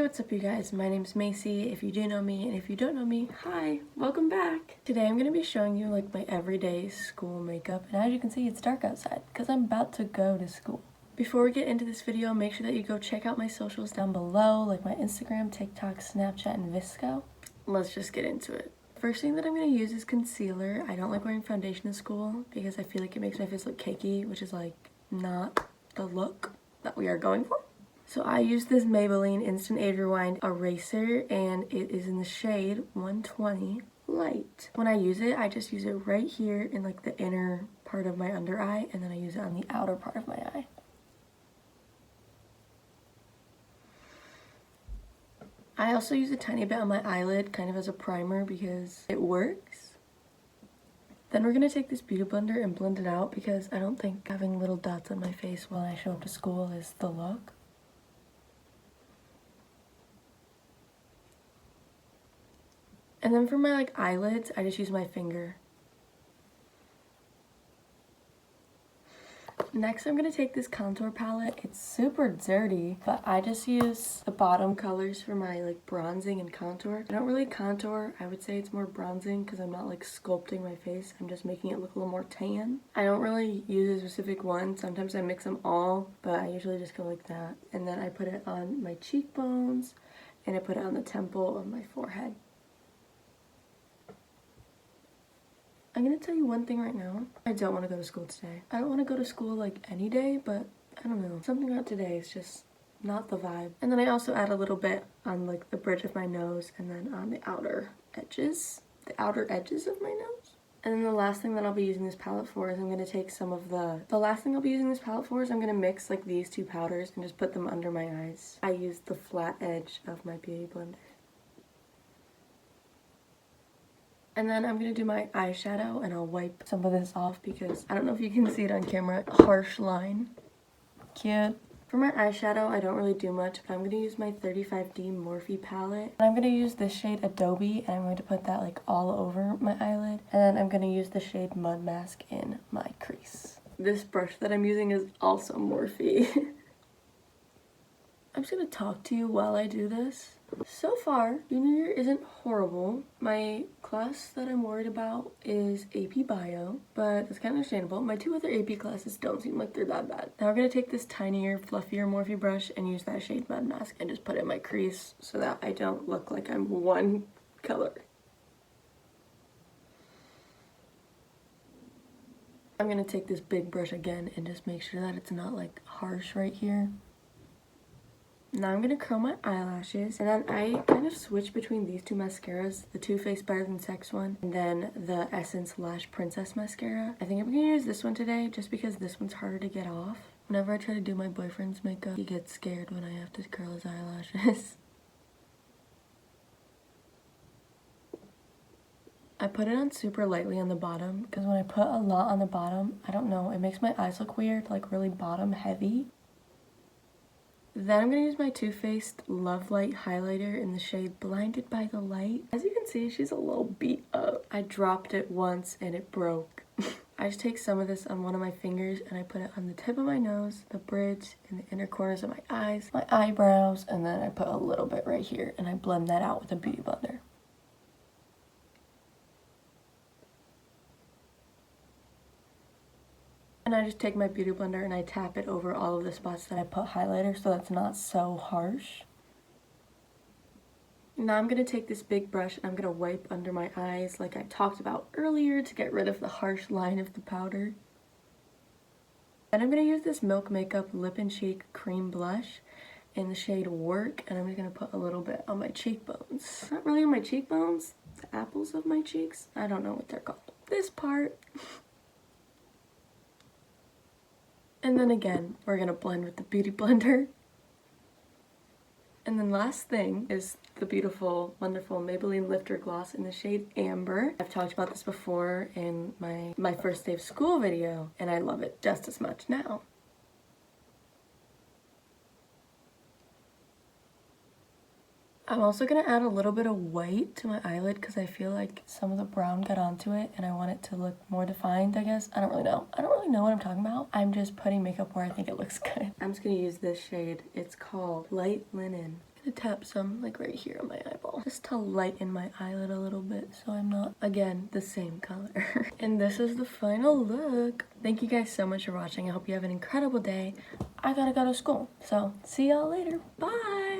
what's up you guys? My name's Macy, if you do know me, and if you don't know me, hi, welcome back. Today I'm going to be showing you like my everyday school makeup, and as you can see it's dark outside because I'm about to go to school. Before we get into this video, make sure that you go check out my socials down below, like my Instagram, TikTok, Snapchat, and Visco. Let's just get into it. First thing that I'm going to use is concealer. I don't like wearing foundation to school because I feel like it makes my face look cakey, which is like not the look that we are going for. So I use this Maybelline Instant Age Rewind eraser, and it is in the shade 120 Light. When I use it, I just use it right here in like the inner part of my under eye, and then I use it on the outer part of my eye. I also use a tiny bit on my eyelid, kind of as a primer because it works. Then we're going to take this beauty blender and blend it out because I don't think having little dots on my face while I show up to school is the look. And then for my like eyelids, I just use my finger. Next, I'm going to take this contour palette. It's super dirty, but I just use the bottom colors for my like bronzing and contour. I don't really contour. I would say it's more bronzing because I'm not like sculpting my face. I'm just making it look a little more tan. I don't really use a specific one. Sometimes I mix them all, but I usually just go like that. And then I put it on my cheekbones and I put it on the temple of my forehead. I'm gonna tell you one thing right now. I don't want to go to school today. I don't want to go to school like any day, but I don't know. Something about today is just not the vibe. And then I also add a little bit on like the bridge of my nose and then on the outer edges. The outer edges of my nose. And then the last thing that I'll be using this palette for is I'm gonna take some of the last thing I'll be using this palette for is I'm gonna mix like these two powders and just put them under my eyes. I use the flat edge of my beauty blender. And then I'm going to do my eyeshadow, and I'll wipe some of this off because I don't know if you can see it on camera. Harsh line. Cute. For my eyeshadow, I don't really do much, but I'm going to use my 35D Morphe palette. And I'm going to use this shade Adobe, and I'm going to put that like all over my eyelid. And then I'm going to use the shade Mud Mask in my crease. This brush that I'm using is also Morphe. I'm just going to talk to you while I do this. So far, junior year isn't horrible. My class that I'm worried about is AP Bio, but that's kind of understandable. My two other AP classes don't seem like they're that bad. Now we're going to take this tinier, fluffier Morphe brush and use that shade Mud Mask and just put it in my crease so that I don't look like I'm one color. I'm going to take this big brush again and just make sure that it's not like harsh right here. Now I'm going to curl my eyelashes, and then I kind of switch between these two mascaras, the Too Faced Better Than Sex one, and then the Essence Lash Princess mascara. I think I'm going to use this one today just because this one's harder to get off. Whenever I try to do my boyfriend's makeup, he gets scared when I have to curl his eyelashes. I put it on super lightly on the bottom because when I put a lot on the bottom, I don't know, it makes my eyes look weird, like really bottom heavy. Then I'm going to use my Too Faced Love Light highlighter in the shade Blinded by the Light. As you can see, she's a little beat up. I dropped it once and it broke. I just take some of this on one of my fingers and I put it on the tip of my nose, the bridge, and the inner corners of my eyes, my eyebrows, and then I put a little bit right here and I blend that out with a beauty blender. And I just take my beauty blender and I tap it over all of the spots that I put highlighter so that's not so harsh. Now I'm going to take this big brush and I'm going to wipe under my eyes like I talked about earlier to get rid of the harsh line of the powder. Then I'm going to use this Milk Makeup Lip and Cheek Cream Blush in the shade Work, and I'm just going to put a little bit on my cheekbones. Not really on my cheekbones, the apples of my cheeks. I don't know what they're called. This part. And then again, we're going to blend with the Beauty Blender. And then last thing is the beautiful, wonderful Maybelline Lifter Gloss in the shade Amber. I've talked about this before in my first day of school video, and I love it just as much now. I'm also going to add a little bit of white to my eyelid because I feel like some of the brown got onto it and I want it to look more defined, I guess. I don't really know. I don't really know what I'm talking about. I'm just putting makeup where I think it looks good. I'm just going to use this shade. It's called Light Linen. gonna tap some like right here on my eyeball just to lighten my eyelid a little bit so I'm not, again, the same color. And this is the final look. Thank you guys so much for watching. I hope you have an incredible day. I gotta go to school, so see y'all later. Bye!